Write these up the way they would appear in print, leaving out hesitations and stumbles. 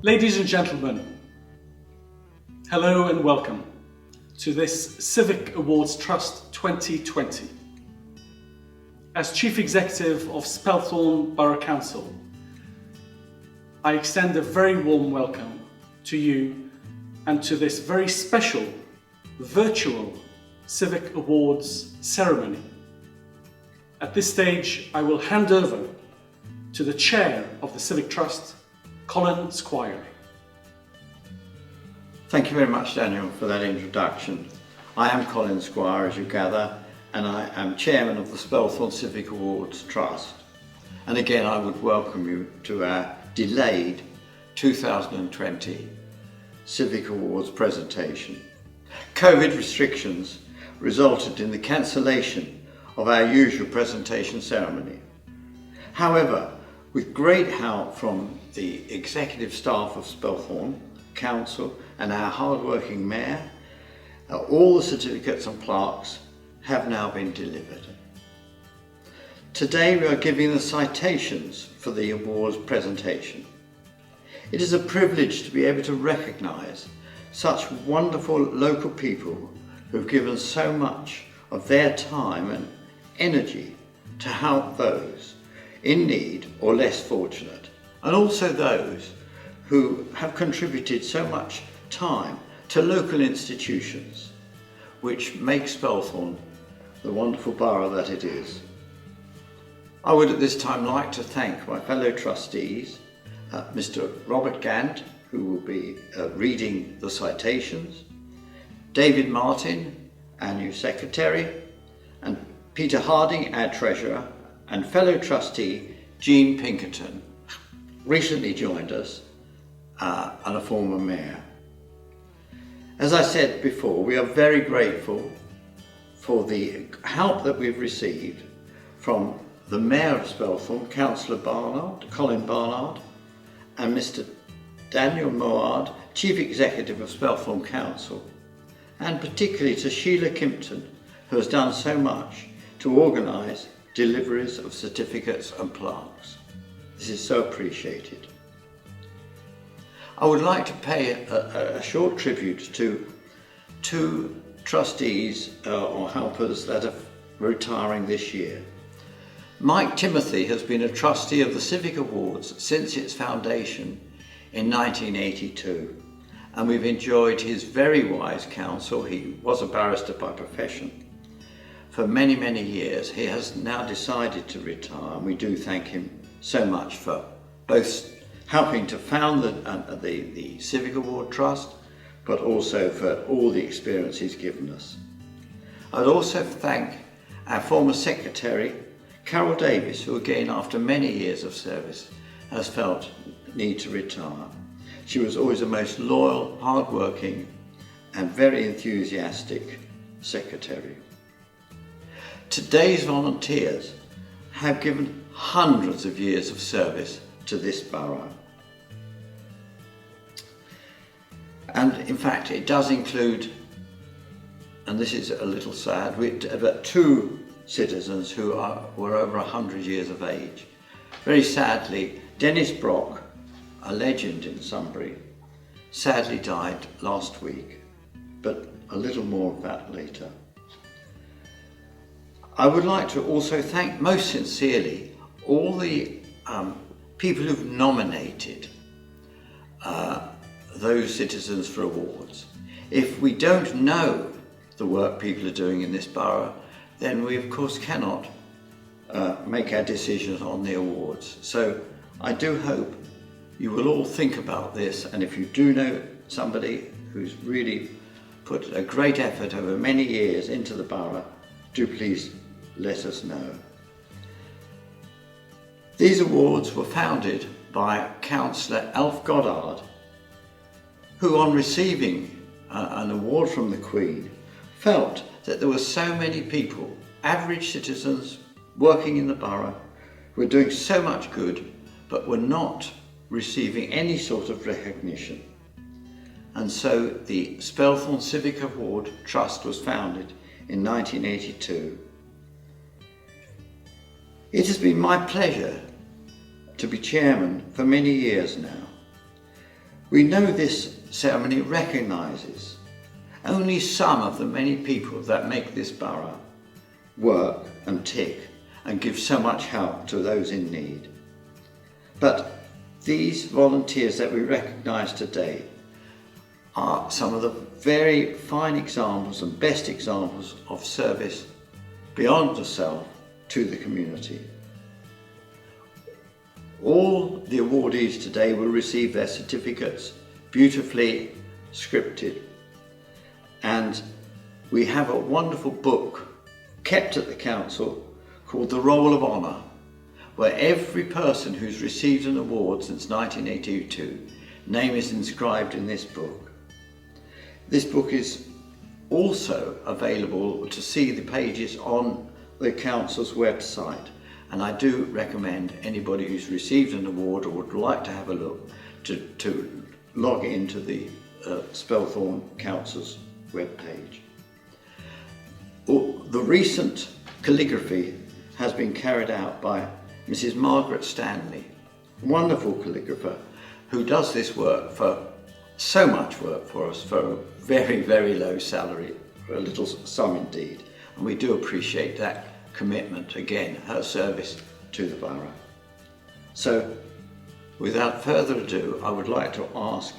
Ladies and gentlemen, hello and welcome to this Civic Awards Trust 2020. As Chief Executive of Spelthorne Borough Council, I extend a very warm welcome to you and to this very special virtual Civic Awards ceremony. At this stage, I will hand over to the Chair of the Civic Trust, Colin Squire. Thank you very much, Daniel, for that introduction. I am Colin Squire, as you gather, and I am Chairman of the Spelthorne Civic Awards Trust. And again, I would welcome you to our delayed 2020 Civic Awards presentation. COVID restrictions resulted in the cancellation of our usual presentation ceremony. However, with great help from the executive staff of Spelthorne Council and our hard-working Mayor, all the certificates and plaques have now been delivered. Today we are giving the citations for the awards presentation. It is a privilege to be able to recognise such wonderful local people who have given so much of their time and energy to help those in need or less fortunate, and also those who have contributed so much time to local institutions which make Spelthorne the wonderful borough that it is. I would at this time like to thank my fellow trustees, Mr. Robert Gant, who will be reading the citations, David Martin, our new secretary, and Peter Harding, our treasurer, and fellow trustee Jean Pinkerton, recently joined us, and a former mayor. As I said before, we are very grateful for the help that we've received from the Mayor of Spelthorne, Councillor Barnard, Colin Barnard, and Mr. Daniel Moard, Chief Executive of Spelthorne Council, and particularly to Sheila Kimpton, who has done so much to organise deliveries of certificates and plaques. This is so appreciated. I would like to pay a short tribute to two trustees or helpers that are retiring this year. Mike Timothy has been a trustee of the Civic Awards since its foundation in 1982, and we've enjoyed his very wise counsel. He was a barrister by profession. For many, many years. He has now decided to retire, and we do thank him so much for both helping to found the Civic Award Trust, but also for all the experience he's given us. I'd also thank our former secretary, Carol Davis, who again, after many years of service, has felt the need to retire. She was always a most loyal, hard-working, and very enthusiastic secretary. Today's volunteers have given hundreds of years of service to this borough. And in fact, it does include, and this is a little sad, about two citizens who were over 100 years of age. Very sadly, Dennis Brock, a legend in Sunbury, sadly died last week, but a little more of that later. I would like to also thank most sincerely all the people who've nominated those citizens for awards. If we don't know the work people are doing in this borough, then we of course cannot make our decisions on the awards. So I do hope you will all think about this, and if you do know somebody who's really put a great effort over many years into the borough, do please let us know. These awards were founded by Councillor Alf Goddard, who on receiving an award from the Queen felt that there were so many people, average citizens working in the borough, who were doing so much good but were not receiving any sort of recognition. And so the Spelthorne Civic Award Trust was founded in 1982. It has been my pleasure to be chairman for many years now. We know this ceremony recognises only some of the many people that make this borough work and tick and give so much help to those in need. But these volunteers that we recognise today are some of the very fine examples and best examples of service beyond the self to the community. All the awardees today will receive their certificates beautifully scripted, and we have a wonderful book kept at the council called The Roll of Honour, where every person who's received an award since 1982, name is inscribed in this book. This book is also available to see the pages on the council's website, and I do recommend anybody who's received an award or would like to have a look to log into the Spelthorne Council's webpage. The recent calligraphy has been carried out by Mrs. Margaret Stanley, a wonderful calligrapher who does this work for so much work for us for a very, very low salary, for a little sum indeed. And we do appreciate that commitment, again, her service to the borough. So, without further ado, I would like to ask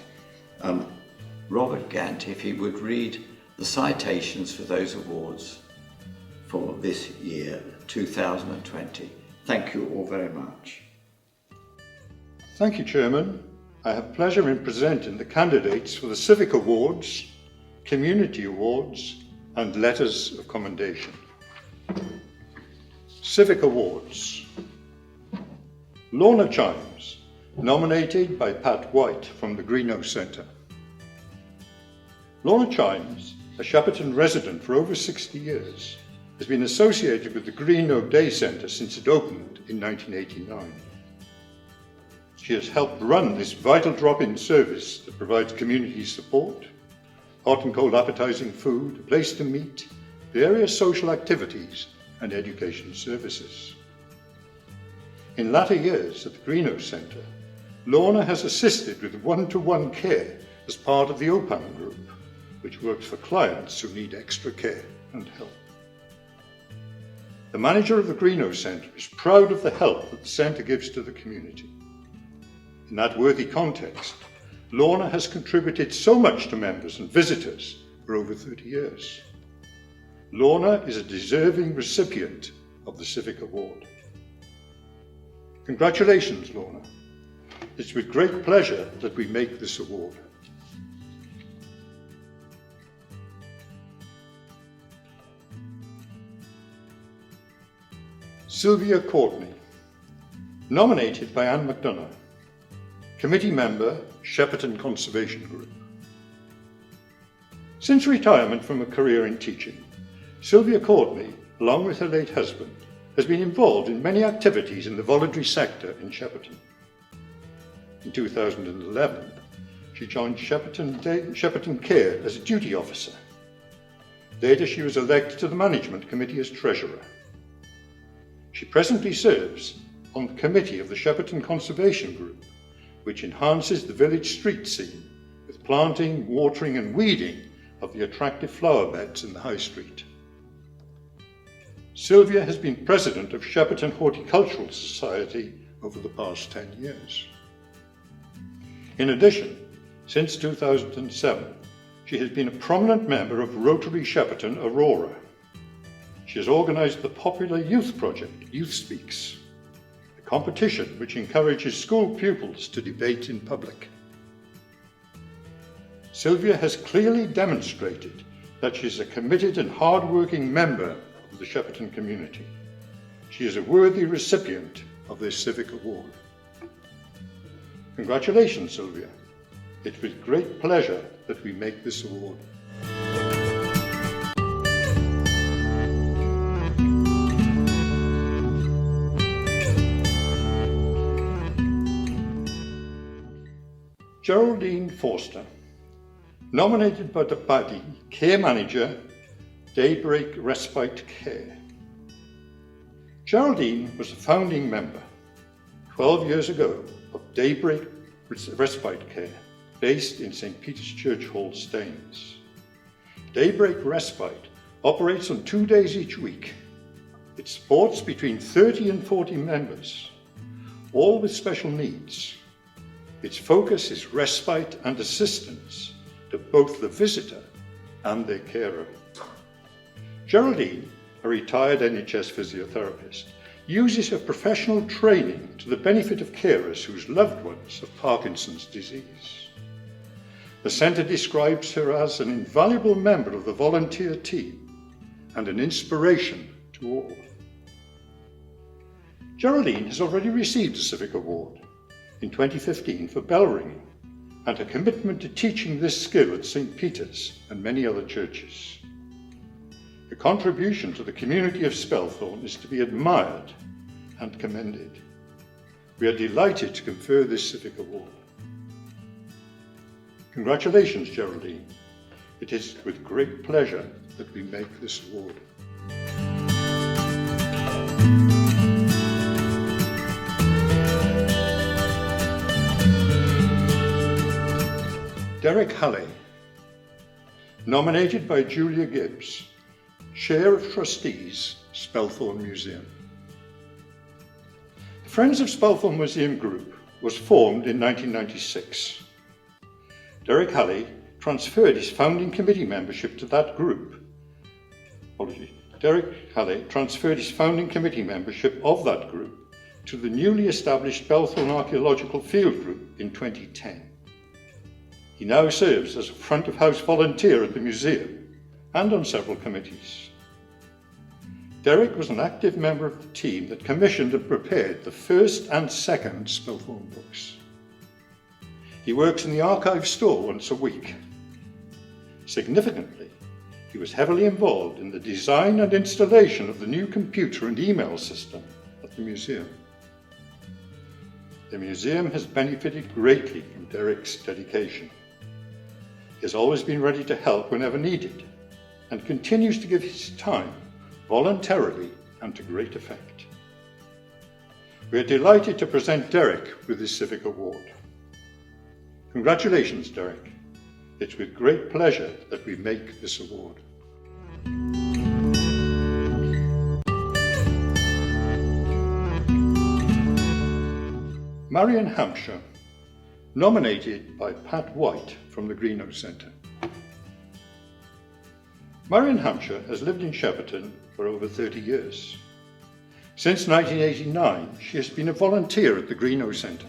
Robert Gant if he would read the citations for those awards for this year, 2020. Thank you all very much. Thank you, Chairman. I have pleasure in presenting the candidates for the Civic Awards, Community Awards and Letters of Commendation. Civic Awards. Lorna Chimes, nominated by Pat White from the Greenhouse Centre. Lorna Chimes, a Shepperton resident for over 60 years, has been associated with the Green Oak Day Centre since it opened in 1989. She has helped run this vital drop-in service that provides community support, hot and cold appetising food, a place to meet, various social activities and education services. In latter years at the Greenhouse Centre, Lorna has assisted with one-to-one care as part of the OPAM group, which works for clients who need extra care and help. The manager of the Greenhouse Centre is proud of the help that the centre gives to the community. In that worthy context, Lorna has contributed so much to members and visitors for over 30 years. Lorna is a deserving recipient of the Civic Award. Congratulations, Lorna. It's with great pleasure that we make this award. Sylvia Courtney, nominated by Anne McDonough, Committee Member, Shepperton Conservation Group. Since retirement from a career in teaching, Sylvia Courtney, along with her late husband, has been involved in many activities in the voluntary sector in Shepperton. In 2011, she joined Shepperton Care as a duty officer. Later, she was elected to the Management Committee as Treasurer. She presently serves on the committee of the Shepperton Conservation Group, which enhances the village street scene with planting, watering and weeding of the attractive flower beds in the High Street. Sylvia has been president of Shepperton Horticultural Society over the past 10 years. In addition, since 2007, she has been a prominent member of Rotary Shepperton Aurora. She has organised the popular youth project, Youth Speaks, a competition which encourages school pupils to debate in public. Sylvia has clearly demonstrated that she is a committed and hard-working member of the Shepperton community. She is a worthy recipient of this Civic Award. Congratulations, Sylvia. It's with great pleasure that we make this award. Geraldine Foster, nominated by the body Care Manager, Daybreak Respite Care. Geraldine was a founding member 12 years ago of Daybreak Respite Care, based in St. Peter's Church Hall, Staines. Daybreak Respite operates on 2 days each week. It supports between 30 and 40 members, all with special needs. Its focus is respite and assistance to both the visitor and their carer. Geraldine, a retired NHS physiotherapist, uses her professional training to the benefit of carers whose loved ones have Parkinson's disease. The centre describes her as an invaluable member of the volunteer team and an inspiration to all. Geraldine has already received a Civic Award in 2015 for bell ringing and her commitment to teaching this skill at St. Peter's and many other churches. Her contribution to the community of Spelthorne is to be admired and commended. We are delighted to confer this Civic Award. Congratulations, Geraldine. It is with great pleasure that we make this award. Derek Hale, nominated by Julia Gibbs, Chair of Trustees, Spelthorne Museum. The Friends of Spelthorne Museum Group was formed in 1996. Derek Hale transferred his founding committee membership to that group. Derek Hale transferred his founding committee membership of that group to the newly established Spelthorne Archaeological Field Group in 2010. He now serves as a front-of-house volunteer at the museum and on several committees. Derek was an active member of the team that commissioned and prepared the first and second Spelthorne books. He works in the archive store once a week. Significantly, he was heavily involved in the design and installation of the new computer and email system at the museum. The museum has benefited greatly from Derek's dedication. He has always been ready to help whenever needed and continues to give his time voluntarily and to great effect. We are delighted to present Derek with this Civic Award. Congratulations, Derek. It's with great pleasure that we make this award. Marion Hampshire, nominated by Pat White from the Greenough Centre. Marion Hampshire has lived in Shepperton for over 30 years. Since 1989, she has been a volunteer at the Greenough Centre.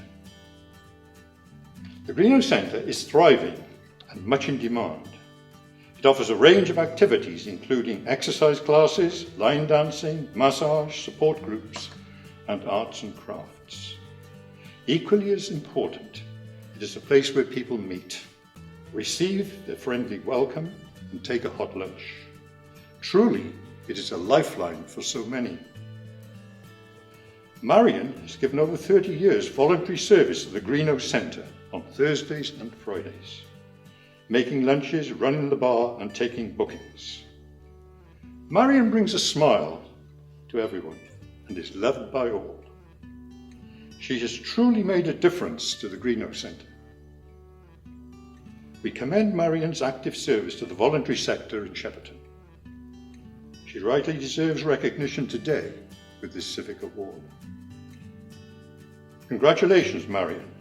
The Greenough Centre is thriving and much in demand. It offers a range of activities including exercise classes, line dancing, massage, support groups, and arts and crafts. Equally as important, it is a place where people meet, receive their friendly welcome, and take a hot lunch. Truly, it is a lifeline for so many. Marion has given over 30 years voluntary service at the Greenough Centre on Thursdays and Fridays, making lunches, running the bar, and taking bookings. Marion brings a smile to everyone and is loved by all. She has truly made a difference to the Greenough Centre. We commend Marion's active service to the voluntary sector in Shepperton. She rightly deserves recognition today with this Civic Award. Congratulations, Marion.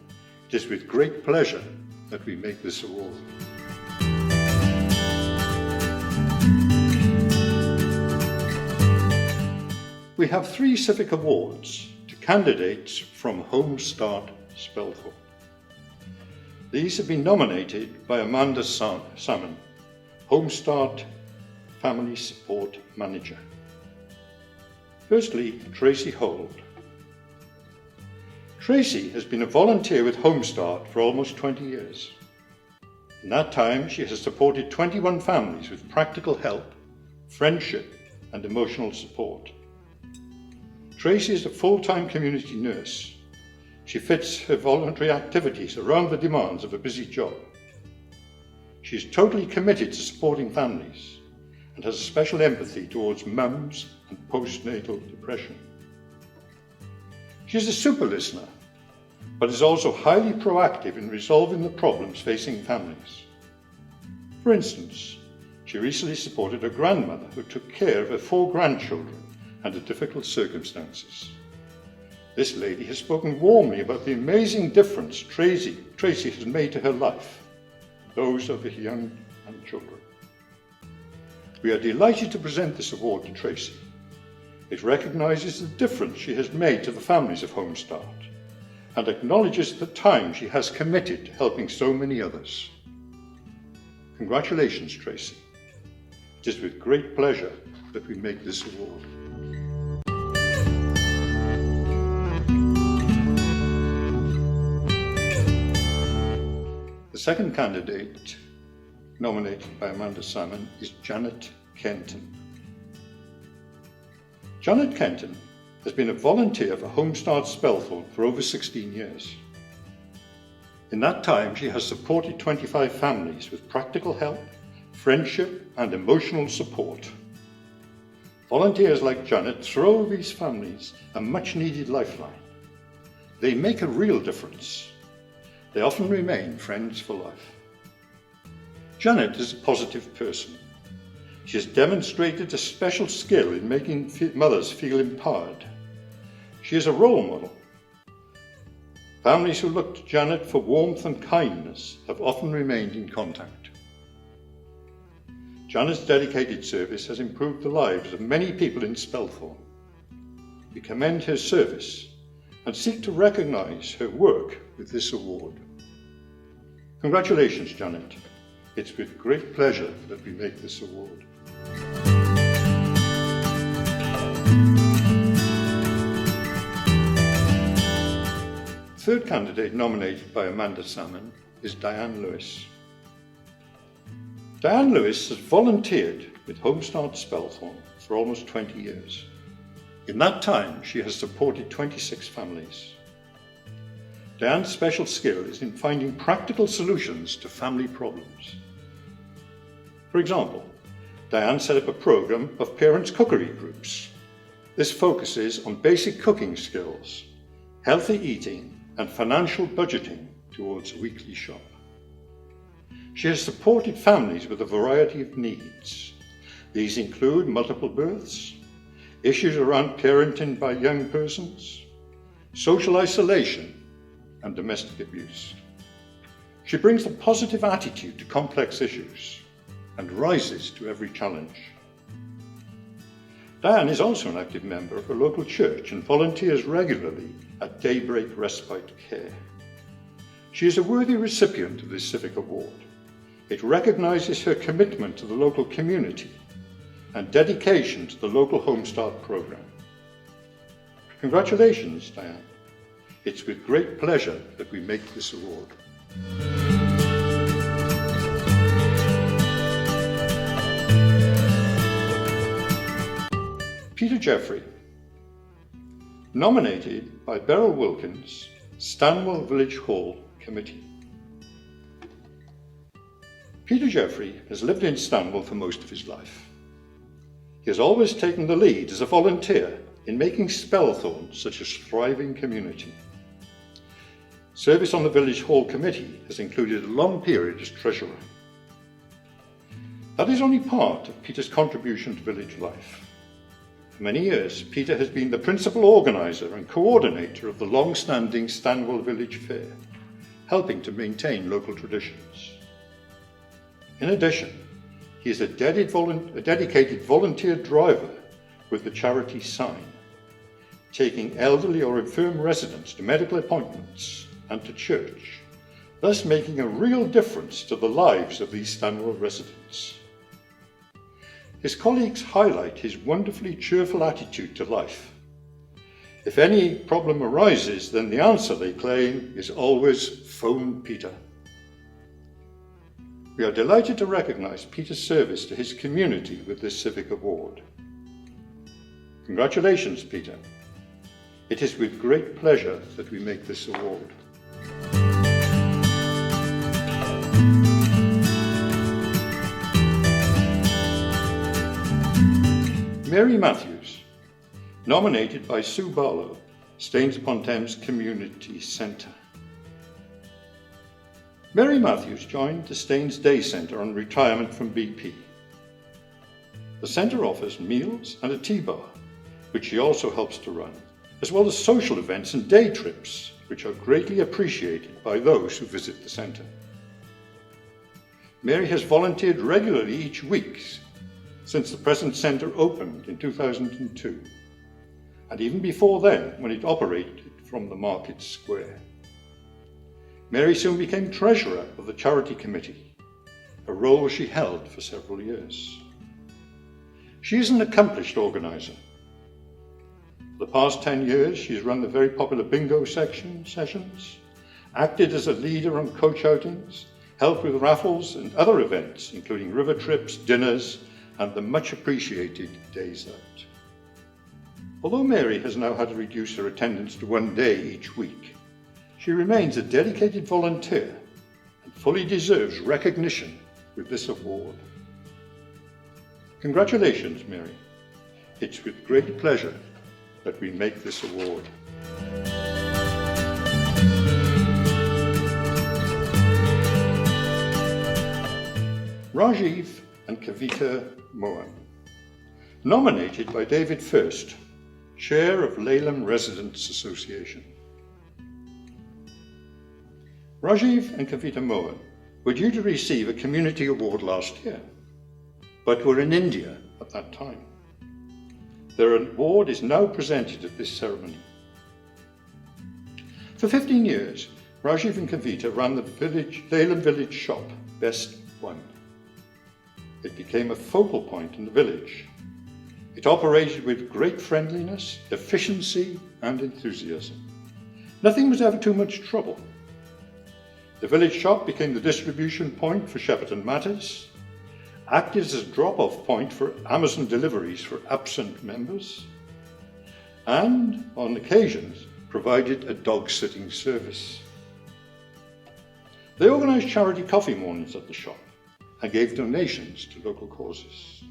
It is with great pleasure that we make this award. We have 3 Civic Awards to candidates from Home Start Spelthorne. These have been nominated by Amanda Salmon, Home Start Family Support Manager. Firstly, Tracy Hold. Tracy has been a volunteer with Home Start for almost 20 years. In that time, she has supported 21 families with practical help, friendship, and emotional support. Tracy is a full-time community nurse. She fits her voluntary activities around the demands of a busy job. She is totally committed to supporting families and has a special empathy towards mums and postnatal depression. She is a super listener, but is also highly proactive in resolving the problems facing families. For instance, she recently supported a grandmother who took care of her 4 grandchildren under difficult circumstances. This lady has spoken warmly about the amazing difference Tracy has made to her life, those of her young children. We are delighted to present this award to Tracy. It recognises the difference she has made to the families of Home Start and acknowledges the time she has committed to helping so many others. Congratulations, Tracy. It is with great pleasure that we make this award. The second candidate nominated by Amanda Salmon is Janet Kenton. Janet Kenton has been a volunteer for Home Start Spelthorne for over 16 years. In that time, she has supported 25 families with practical help, friendship, and emotional support. Volunteers like Janet throw these families a much-needed lifeline. They make a real difference. They often remain friends for life. Janet is a positive person. She has demonstrated a special skill in making mothers feel empowered. She is a role model. Families who look to Janet for warmth and kindness have often remained in contact. Janet's dedicated service has improved the lives of many people in Spelthorne. We commend her service and seek to recognise her work with this award. Congratulations, Janet. It's with great pleasure that we make this award. Third candidate nominated by Amanda Salmon is Diane Lewis. Diane Lewis has volunteered with Home Start Spelthorne for almost 20 years. In that time, she has supported 26 families. Diane's special skill is in finding practical solutions to family problems. For example, Diane set up a program of parents' cookery groups. This focuses on basic cooking skills, healthy eating, and financial budgeting towards a weekly shop. She has supported families with a variety of needs. These include multiple births, issues around parenting by young persons, social isolation, and domestic abuse. She brings a positive attitude to complex issues and rises to every challenge. Diane is also an active member of a local church and volunteers regularly at Daybreak Respite Care. She is a worthy recipient of this Civic Award. It recognises her commitment to the local community and dedication to the local Home Start programme. Congratulations, Diane. It's with great pleasure that we make this award. Peter Jeffrey, nominated by Beryl Wilkins, Stanwell Village Hall Committee. Peter Jeffrey has lived in Stanwell for most of his life. He has always taken the lead as a volunteer in making Spelthorne such a thriving community. Service on the Village Hall Committee has included a long period as treasurer. That is only part of Peter's contribution to village life. For many years, Peter has been the principal organiser and coordinator of the long-standing Stanwell Village Fair, helping to maintain local traditions. In addition, he is a dedicated volunteer driver with the charity Sign, taking elderly or infirm residents to medical appointments and to church, thus making a real difference to the lives of these Stanwell residents. His colleagues highlight his wonderfully cheerful attitude to life. If any problem arises, then the answer, they claim, is always phone Peter. We are delighted to recognise Peter's service to his community with this Civic Award. Congratulations, Peter. It is with great pleasure that we make this award. Mary Matthews, nominated by Sue Barlow, Staines-upon-Thames Community Centre. Mary Matthews joined the Staines Day Centre on retirement from BP. The centre offers meals and a tea bar, which she also helps to run, as well as social events and day trips, which are greatly appreciated by those who visit the centre. Mary has volunteered regularly each week since the present centre opened in 2002, and even before then when it operated from the Market Square. Mary soon became treasurer of the charity committee, a role she held for several years. She is an accomplished organiser. For the past 10 years, she has run the very popular bingo sessions, acted as a leader on coach outings, helped with raffles and other events, including river trips, dinners, and the much appreciated Days Out. Although Mary has now had to reduce her attendance to 1 day each week, she remains a dedicated volunteer and fully deserves recognition with this award. Congratulations, Mary. It's with great pleasure that we make this award. Rajiv and Kavita Mohan, nominated by David First, Chair of Leyland Residents Association. Rajiv and Kavita Mohan were due to receive a community award last year, but were in India at that time. Their award is now presented at this ceremony. For 15 years, Rajiv and Kavita ran the Leyland Village shop, Best One. It became a focal point in the village. It operated with great friendliness, efficiency, and enthusiasm. Nothing was ever too much trouble. The village shop became the distribution point for Shepperton matters, acted as a drop-off point for Amazon deliveries for absent members, and, on occasions, provided a dog-sitting service. They organised charity coffee mornings at the shop and gave donations to local causes.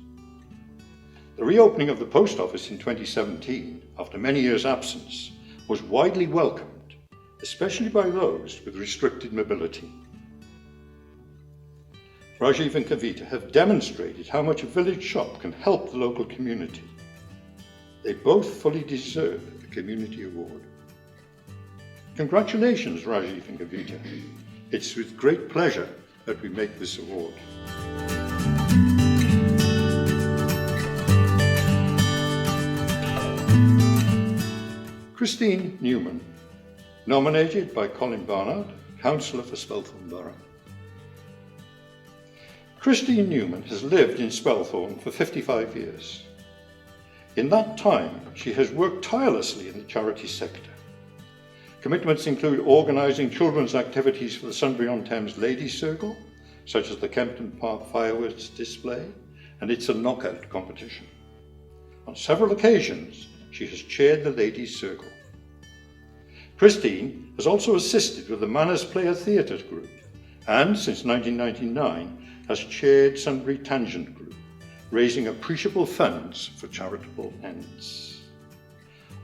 The reopening of the post office in 2017, after many years' absence, was widely welcomed, especially by those with restricted mobility. Rajiv and Kavita have demonstrated how much a village shop can help the local community. They both fully deserve a community award. Congratulations, Rajiv and Kavita. It's with great pleasure that we make this award. Christine Newman, nominated by Colin Barnard, Councillor for Spelthorne Borough. Christine Newman has lived in Spelthorne for 55 years. In that time, she has worked tirelessly in the charity sector. Commitments include organising children's activities for the Sunbury-on-Thames Ladies' Circle, such as the Kenton Park fireworks display and It's a Knockout competition. On several occasions, she has chaired the Ladies' Circle. Christine has also assisted with the Manners Player Theatre Group and, since 1999, has chaired Sunbury Tangent Group, raising appreciable funds for charitable ends.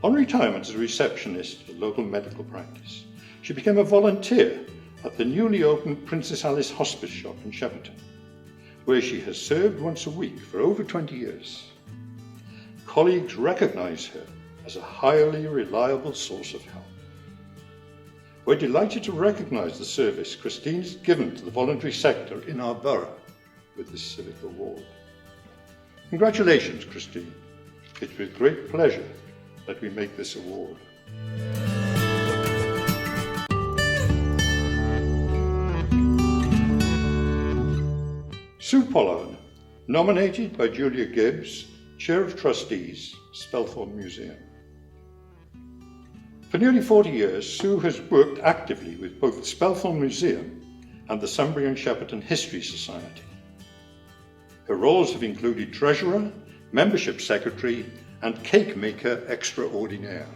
On retirement as a receptionist at a local medical practice, she became a volunteer at the newly opened Princess Alice Hospice shop in Shepperton, where she has served once a week for over 20 years. Colleagues recognise her as a highly reliable source of help. We're delighted to recognise the service Christine has given to the voluntary sector in our borough with this Civic Award. Congratulations, Christine. It's with great pleasure that we make this award. Sue Pollard, nominated by Julia Gibbs, Chair of Trustees, Spelthorne Museum. For nearly 40 years, Sue has worked actively with both the Spelthorne Museum and the Sunbury and Shepperton History Society. Her roles have included Treasurer, Membership Secretary, and Cake Maker Extraordinaire.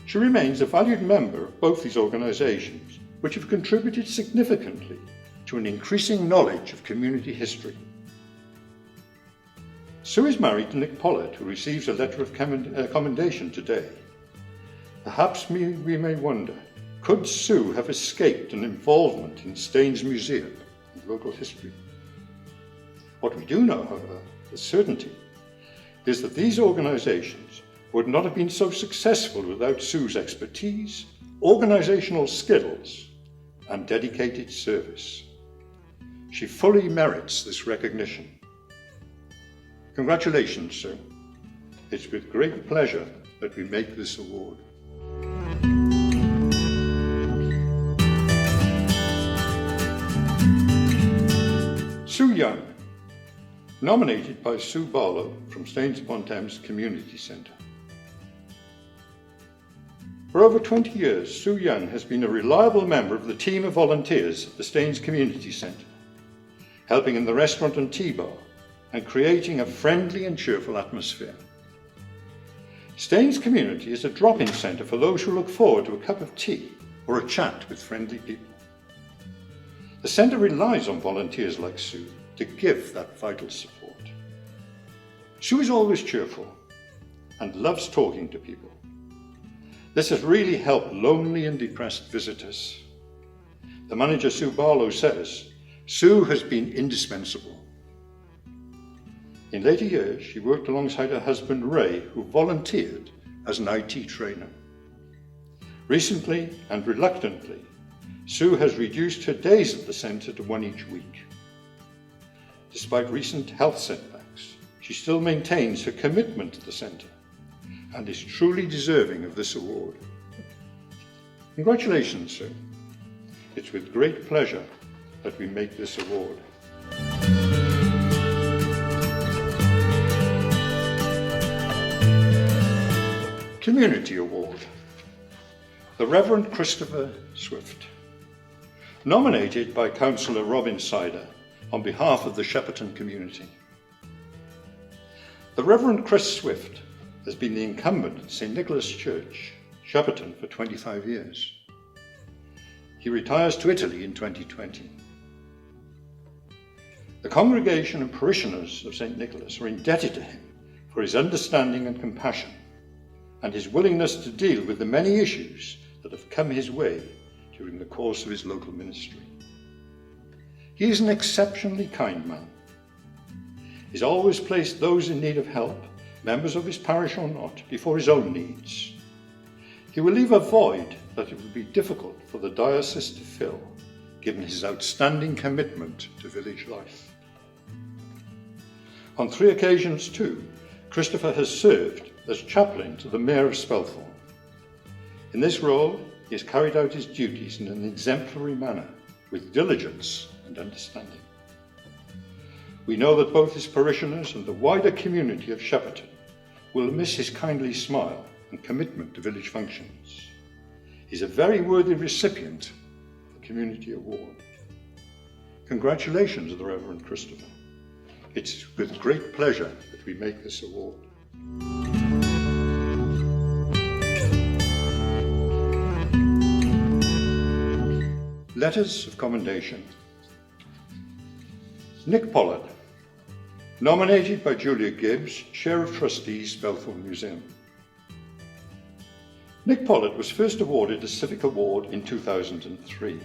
She remains a valued member of both these organisations, which have contributed significantly to an increasing knowledge of community history. Sue is married to Nick Pollard, who receives a letter of commendation today. Perhaps we may wonder, could Sue have escaped an involvement in Staines Museum and local history? What we do know, however, with certainty, is that these organisations would not have been so successful without Sue's expertise, organisational skills, and dedicated service. She fully merits this recognition. Congratulations, Sue. It's with great pleasure that we make this award. Sue Young, nominated by Sue Barlow from Staines-upon-Thames Community Centre. For over 20 years, Sue Young has been a reliable member of the team of volunteers at the Staines Community Centre, helping in the restaurant and tea bar and creating a friendly and cheerful atmosphere. Staines Community is a drop-in centre for those who look forward to a cup of tea or a chat with friendly people. The centre relies on volunteers like Sue to give that vital support. Sue is always cheerful and loves talking to people. This has really helped lonely and depressed visitors. The manager, Sue Barlow, says, Sue has been indispensable. In later years, she worked alongside her husband, Ray, who volunteered as an IT trainer. Recently and reluctantly, Sue has reduced her days at the centre to one each week. Despite recent health setbacks, she still maintains her commitment to the centre and is truly deserving of this award. Congratulations, Sue. It's with great pleasure that we make this award. Community Award. The Reverend Christopher Swift. Nominated by Councillor Robin Sider on behalf of the Shepperton community. The Reverend Chris Swift has been the incumbent at St Nicholas Church, Shepperton, for 25 years. He retires to Italy in 2020. The congregation and parishioners of St Nicholas are indebted to him for his understanding and compassion and his willingness to deal with the many issues that have come his way during the course of his local ministry. He is an exceptionally kind man. He's always placed those in need of help, members of his parish or not, before his own needs. He will leave a void that it would be difficult for the diocese to fill, given his outstanding commitment to village life. On 3 occasions too, Christopher has served as chaplain to the Mayor of Spelthorne. In this role, he has carried out his duties in an exemplary manner, with diligence and understanding. We know that both his parishioners and the wider community of Shepperton will miss his kindly smile and commitment to village functions. He's a very worthy recipient of the Community Award. Congratulations, the Reverend Christopher. It's with great pleasure that we make this award. Letters of Commendation. Nick Pollard, nominated by Julia Gibbs, Chair of Trustees, Spelthorne Museum. Nick Pollard was first awarded a Civic Award in 2003.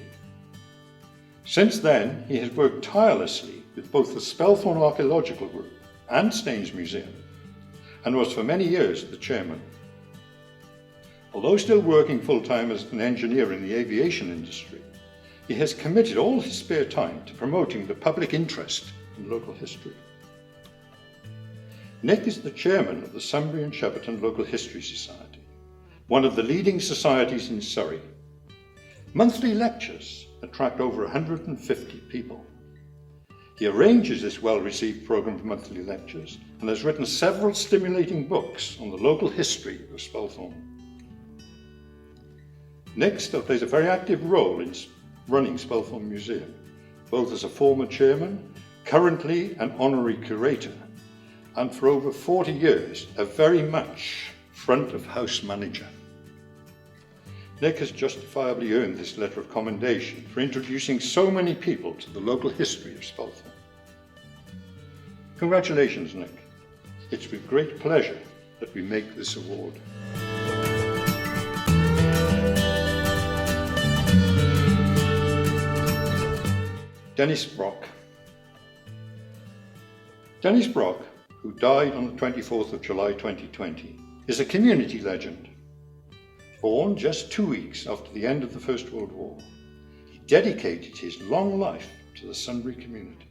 Since then, he has worked tirelessly with both the Spelthorne Archaeological Group and Staines Museum, and was for many years the chairman. Although still working full-time as an engineer in the aviation industry, he has committed all his spare time to promoting the public interest in local history. Nick is the chairman of the Sunbury and Shepperton Local History Society, one of the leading societies in Surrey. Monthly lectures attract over 150 people. He arranges this well-received programme of monthly lectures and has written several stimulating books on the local history of Spelthorne. Nick still plays a very active role in running Spelthorne Museum, both as a former chairman, currently an honorary curator, and for over 40 years, a very much front-of-house manager. Nick has justifiably earned this letter of commendation for introducing so many people to the local history of Spelthorne. Congratulations, Nick. It's with great pleasure that we make this award. Dennis Brock. Dennis Brock, who died on the 24th of July 2020, is a community legend. Born just 2 weeks after the end of the First World War, he dedicated his long life to the Sunbury community.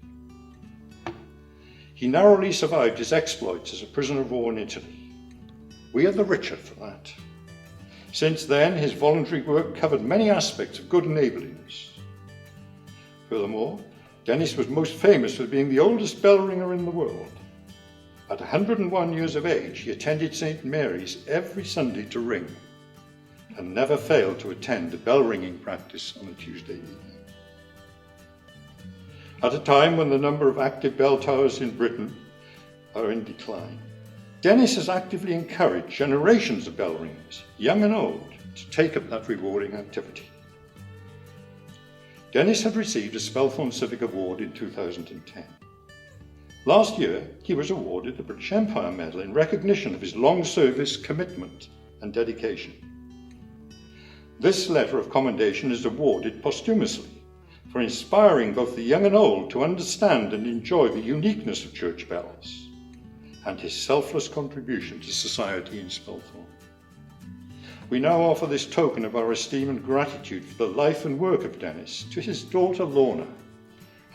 He narrowly survived his exploits as a prisoner of war in Italy. We are the richer for that. Since then, his voluntary work covered many aspects of good neighbourliness. Furthermore, Dennis was most famous for being the oldest bell ringer in the world. At 101 years of age, he attended St. Mary's every Sunday to ring, and never failed to attend a bell ringing practice on a Tuesday evening. At a time when the number of active bell towers in Britain are in decline, Dennis has actively encouraged generations of bell ringers, young and old, to take up that rewarding activity. Dennis had received a Spelthorne Civic Award in 2010. Last year, he was awarded the British Empire Medal in recognition of his long service, commitment and dedication. This letter of commendation is awarded posthumously for inspiring both the young and old to understand and enjoy the uniqueness of church bells and his selfless contribution to society in Spelthorne. We now offer this token of our esteem and gratitude for the life and work of Dennis to his daughter Lorna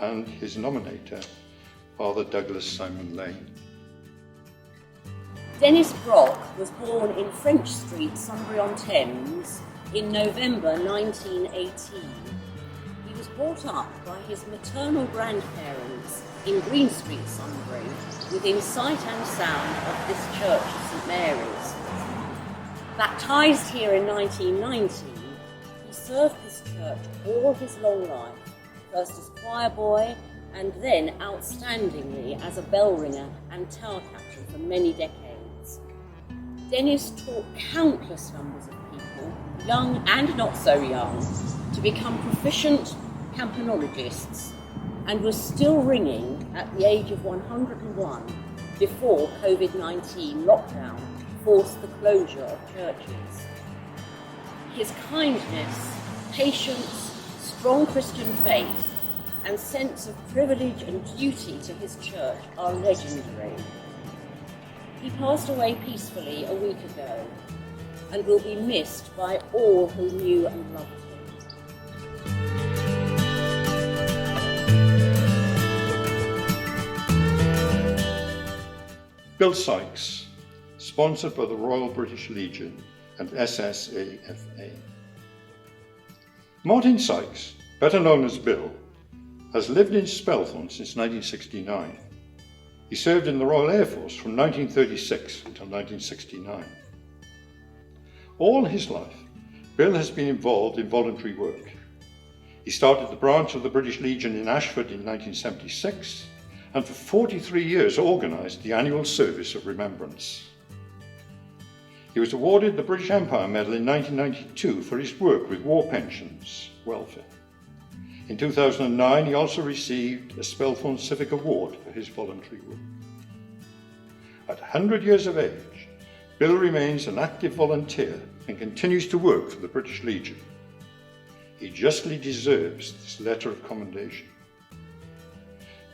and his nominator, Father Douglas Simon Lane. Dennis Brock was born in French Street, Sunbury-on-Thames, in November 1918. He was brought up by his maternal grandparents in Green Street, Sunbury, within sight and sound of this church of St Mary's. Baptised here in 1990, he served this church all his long life, first as choir boy and then outstandingly as a bell ringer and tower captain for many decades. Dennis taught countless numbers of people, young and not so young, to become proficient campanologists, and was still ringing at the age of 101 before COVID-19 lockdown forced the closure of churches. His kindness, patience, strong Christian faith, and sense of privilege and duty to his church are legendary. He passed away peacefully a week ago and will be missed by all who knew and loved him. Bill Sykes, sponsored by the Royal British Legion and SSAFA. Martin Sykes, better known as Bill, has lived in Spelthorne since 1969. He served in the Royal Air Force from 1936 until 1969. All his life, Bill has been involved in voluntary work. He started the branch of the British Legion in Ashford in 1976, and for 43 years organised the annual service of remembrance. He was awarded the British Empire Medal in 1992 for his work with war pensions welfare. In 2009, he also received a Spelthorne Civic Award for his voluntary work. At 100 years of age, Bill remains an active volunteer and continues to work for the British Legion. He justly deserves this letter of commendation.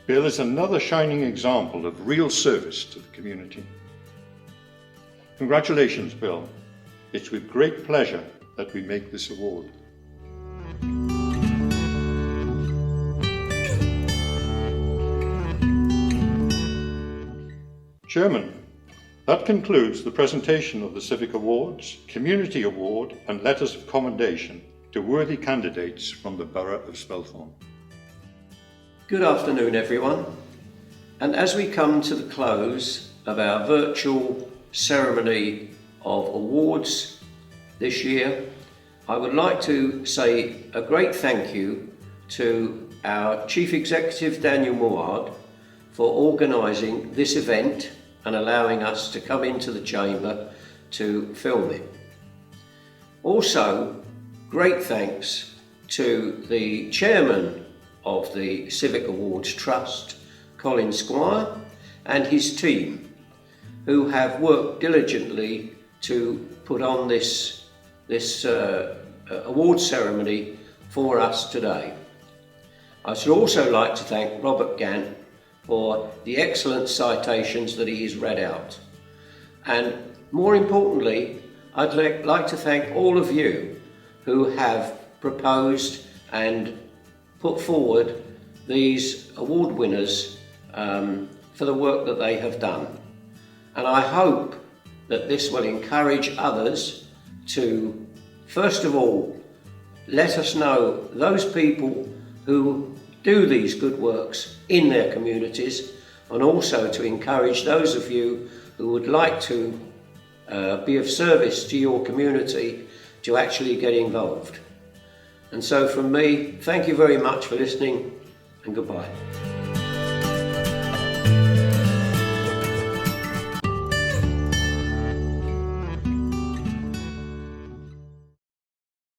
Bill is another shining example of real service to the community. Congratulations, Bill. It's with great pleasure that we make this award. Chairman, that concludes the presentation of the Civic Awards, Community Award and Letters of Commendation to worthy candidates from the Borough of Spelthorne. Good afternoon, everyone. And as we come to the close of our virtual ceremony of awards this year, I would like to say a great thank you to our Chief Executive, Daniel Muard, for organising this event and allowing us to come into the chamber to film it. Also, great thanks to the Chairman of the Civic Awards Trust, Colin Squire, and his team, who have worked diligently to put on this award ceremony for us today. I should also like to thank Robert Gant for the excellent citations that he has read out. And more importantly, I'd like to thank all of you who have proposed and put forward these award winners for the work that they have done. And I hope that this will encourage others to, first of all, let us know those people who do these good works in their communities, and also to encourage those of you who would like to be of service to your community to actually get involved. And so from me, thank you very much for listening, and goodbye.